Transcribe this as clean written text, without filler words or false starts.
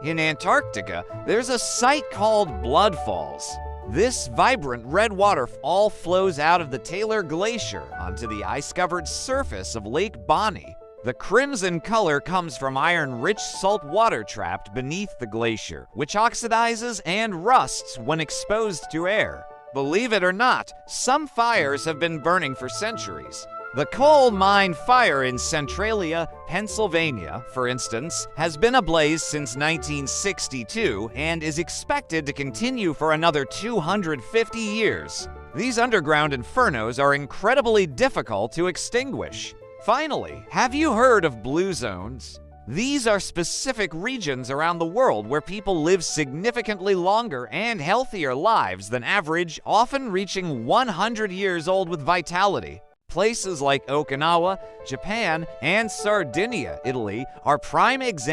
In Antarctica, there's a site called Blood Falls. This vibrant red waterfall flows out of the Taylor Glacier onto the ice-covered surface of Lake Bonny. The crimson color comes from iron-rich salt water trapped beneath the glacier, which oxidizes and rusts when exposed to air. Believe it or not, some fires have been burning for centuries. The coal mine fire in Centralia, Pennsylvania, for instance, has been ablaze since 1962 and is expected to continue for another 250 years. These underground infernos are incredibly difficult to extinguish. Finally, have you heard of blue zones? These are specific regions around the world where people live significantly longer and healthier lives than average, often reaching 100 years old with vitality. Places like Okinawa, Japan, and Sardinia, Italy, are prime examples